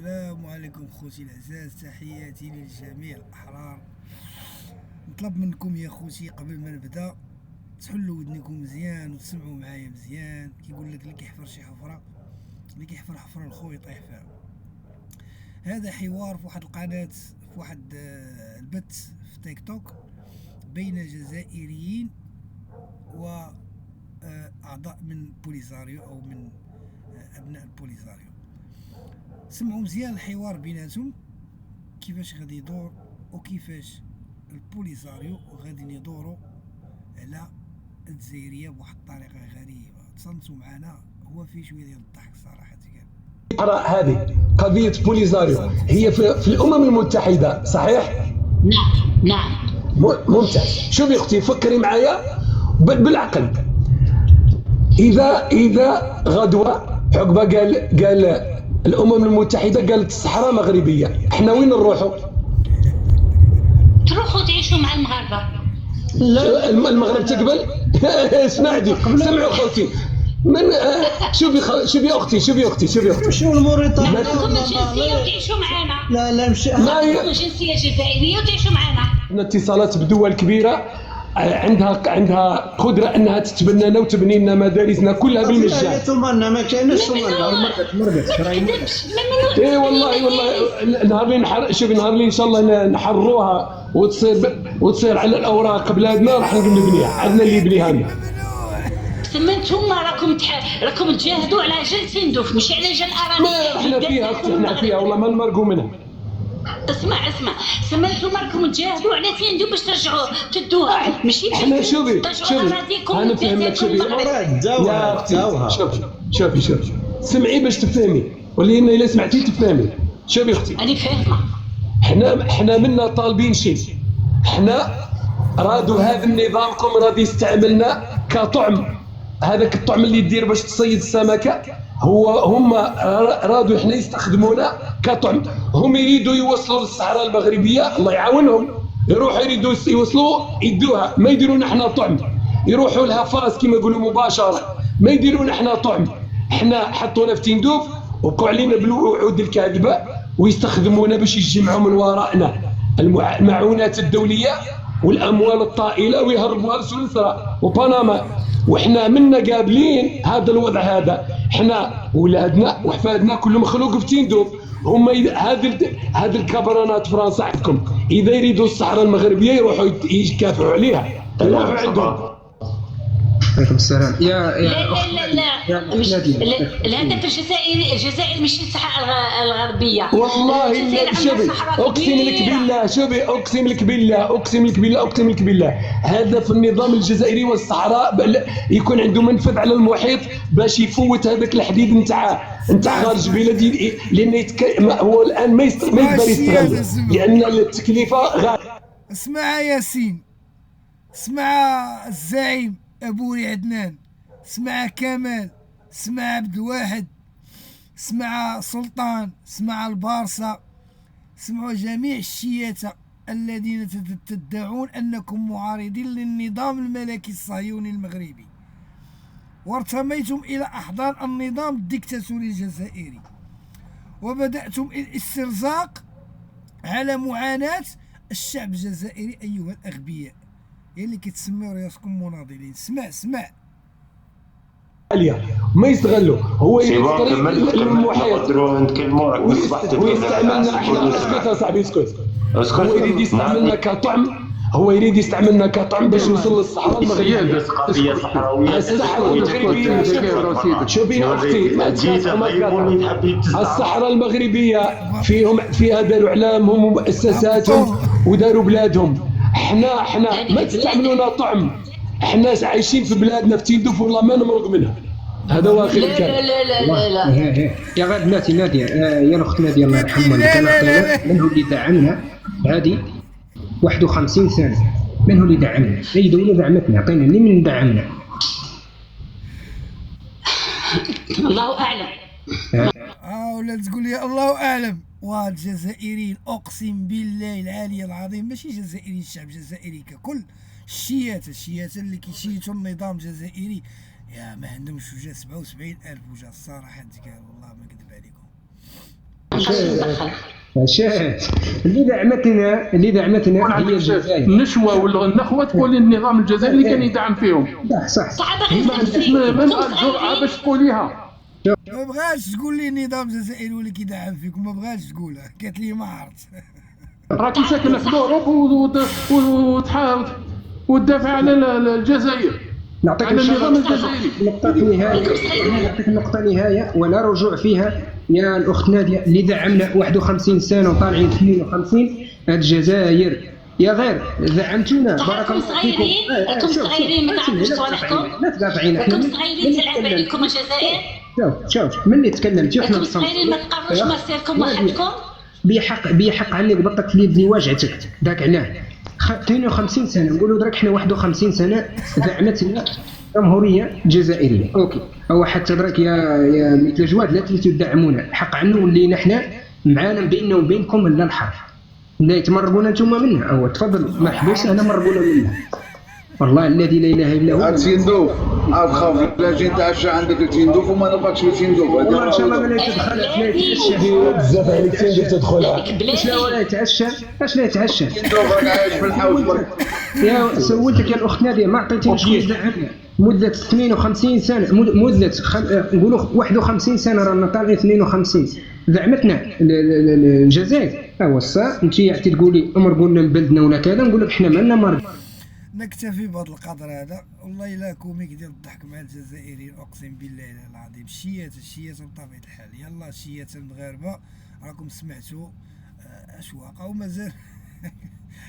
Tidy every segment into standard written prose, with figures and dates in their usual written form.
السلام عليكم خوتي العزاز، تحياتي للجميع الأحرار. نطلب منكم يا خوتي قبل ما نبدا تحلوا ودنكم مزيان وتسمعوا معايا مزيان. كيقول لك اللي كيحفر شي حفرة، اللي كيحفر حفرة الخو يطيح فيها. هذا حوار في واحد القناة، في واحد البث في تيك توك بين جزائريين وأعضاء من بوليزاريو أو من أبناء البوليزاريو. سمعوا مزيان الحوار بيناتهم كيفاش غادي يدور وكيفاش البوليزاريو غادي يدوروا على الجزائريه بواحد الطريقه غريبه. تصنتوا معنا، هو فيه شويه ديال الضحك صراحه. هذه قضيه بوليزاريو هي في الامم المتحده، صحيح؟ نعم. ممتاز. شوفي اختي، فكري معايا بالعقل. اذا غدوه عقبه قال الامم المتحده قالت الصحراء مغربيه، احنا وين نروحوا؟ تروحوا تعيشوا مع المغاربه. لا، المغرب تقبل؟ اسمع دي، سمعوا خوتي من شوفي اختي شو الموريتاني لكم الجنسيه وتعيشوا معنا. لا مش لكم الجنسيه الجزائريه وتعيشوا معنا. اتصالات بدول كبيره عندها قدره انها تتبنانا وتبني لنا مدارسنا كلها بالمجان. ثمنا ما كاينش ثمنا اي والله نهار اللي شوفي نهار اللي ان شاء الله نحروها وتصير على الاوراق بلادنا راح نبنيها. عندنا اللي يبنيها لنا. ثم انتم راكم تجاهدوا على جال تندوف مش على جال اراضي. احنا فيها والله ما نمرقوا منها. اسمع ثم انتم راكم تجاهدوا على تندوف باش ترجعوا تدوها، ماشي احنا شوفي انا فهمت. شوفي يا اختي، شوفي سمعي باش تفهمي، ولينا الا سمعتي تفهمي. شوفي اختي، انا فاهمه. احنا منا طالبين شيء. احنا رادوا هذا النظامكم راد يستعملنا كطعم. هذاك الطعم اللي يدير باش تصيد السمكه، هم رادوا احنا يستخدمونا كطعم. هم يريدوا يوصلوا للصحراء المغربيه، الله يعاونهم، يروحوا يريدوا يوصلوا يدوها، ما يديرونا احنا طعم. يروحوا لها فاس كما يقولوا مباشره، ما يديرونا احنا طعم. احنا حطونا في تندوف وبقوا علينا بالوعود الكاذبه ويستخدمونا باش يجمعوا من ورائنا المعونات الدوليه والاموال الطائله ويهربوها لسويسرا وبنما. واحنا منا قابلين هذا الوضع هذا. احنا ولادنا وحفادنا كلهم خلوق في تندوف. هم هذه الكبرانات فرنسا عندكم اذا يريدوا الصحراء المغربيه يروحوا يكافحوا عليها، يروحوا عندهم. عليكم السلام. لا الهدف الجزائر مش الصحراء الغربيه والله. شوفي اقسم لك بالله هدف النظام الجزائري والصحراء يكون عنده منفذ على المحيط باش يفوت هذاك الحديد نتاع خارج بلادي، لان هو الان ما يقدر يستغل لان التكلفه غاليه. اسمع ياسين، اسمع الزعيم أبوري عدنان، اسمع كمال، اسمع عبد الواحد، اسمع سلطان، اسمع البارصة، اسمعوا جميع الشياتة الذين تدعون أنكم معارضين للنظام الملكي الصهيوني المغربي وارتميتم إلى أحضان النظام الديكتاتوري الجزائري وبدأتم الاسترزاق على معاناة الشعب الجزائري أيها الأغبياء اللي كتسميو راسكم مناضلين. اسمع ما يستغلوا. هو يطري المحيط ويستعملنا احنا. اسكت صاحبي اسكت. هو يريد يستعملنا كطعم، باش يوصل للصحراء المغربيه. الصحراء المغربيه شوفي يا اختي، الصحراء المغربيه فيها داروا اعلامهم ومؤسساتهم وداروا بلادهم. احنا ما تستعملونا طعم. احنا عايشين في بلادنا في تندوف والله ما نمرق منها. هذا هو اخر الكلام. لا يا غاد ناديه يا الاخت ناديه الله يرحمها اللي كان من هو اللي دعمنا هذه 51 سنه. من هو اللي دعمنا؟ اي دوله دعمتنا؟ عطينا من دعمنا. الله اعلم. ولا تقول لي الله اعلم. والجزائريين اقسم بالله العلي العظيم ماشي جزائريين، الشعب الجزائري ككل. الشيات اللي كيشيتوا النظام الجزائري يا ما عندهمش وجه 77,000 وجه الصراحه. تقال والله ما نكذب عليكم. شات اللي دعمتنا هي الجزائر. النشوة ولا النخوة تقول النظام الجزائري اللي كان يدعم فيهم. صح صعب ما عندك ما الجرأة باش تقوليها. ما بغاش تقول لي النظام الجزائري اللي كيدعم فيكم، ما بغاش تقولها، قالت لي ما عرفت. راكي ساكنة في الأوروب وتحاول وتدافع على الجزائر. نعطيك على النظام الجزائري. نعطيك نقطة نهاية ولا رجوع فيها يا الأخت نادية. اللي دعمنا 51 سنة وطالعين 52 الجزائر يا غير دعمتونا بارك الله فيكم. راكم صغيرين ما تعرفوش صوالحكم، لا تقاطعينا. راكم صغيرين تلعب عليكم الجزائر. شوف ملي تكلمتي وحنا راكم صغيرين ما تقرروش مصيركم وحدكم. بحق عني قبطك في يدي واجعتك داك علاه 52 سنه نقولوا درك حنا 51 سنه دعمتنا جمهوريه جزائريه. اوكي هو حتى درك يا مثل جواد لا تدعمونا حق عنه ولينا حنا معانا بيننا وبينكم لا الحرب لا يتمرقونا نتوما منها. او تفضل محبوس انا مرقونا منها والله الذي لا اله الا هو. التندوف تخاف لا جيت تعشى عندك التندوف وما نبقاش التندوف. والله ان شاء الله ما يتدخل لا يتعشى بزاف عليك تندوف تدخلها. اش لا ولا يتعشى اش لا يتعشى. التندوف راك عايش في الحوش برك. يا سولتك يا الاخت ناديه ما عطيتينيش دعمنا مده 52 سنه مده نقولوا 51 سنه رانا طالعين 52 دعمتنا الجزائر. هو الصا انت عرفتي تقولي عمر قلنا لبلدنا ولا كذا نقول لك حنا مالنا مرض. نكتفي بهذا القدر هذا. والله لا كوميك ديال الضحك مع الجزائريين اقسم بالله العظيم. الشيات بطبيعه الحال. يلا الشيات المغاربه راكم سمعتوا اشواقه ومازال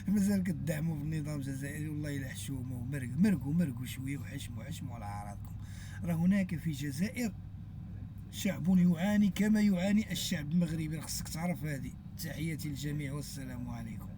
مازال كتدعموا في النظام الجزائري. والله الا حشوموا مرقوا شويه وحشموا على اعراضكم. راه هناك في الجزائر شعب يعاني كما يعاني الشعب المغربي، خصك تعرف هذه. تحياتي للجميع والسلام عليكم.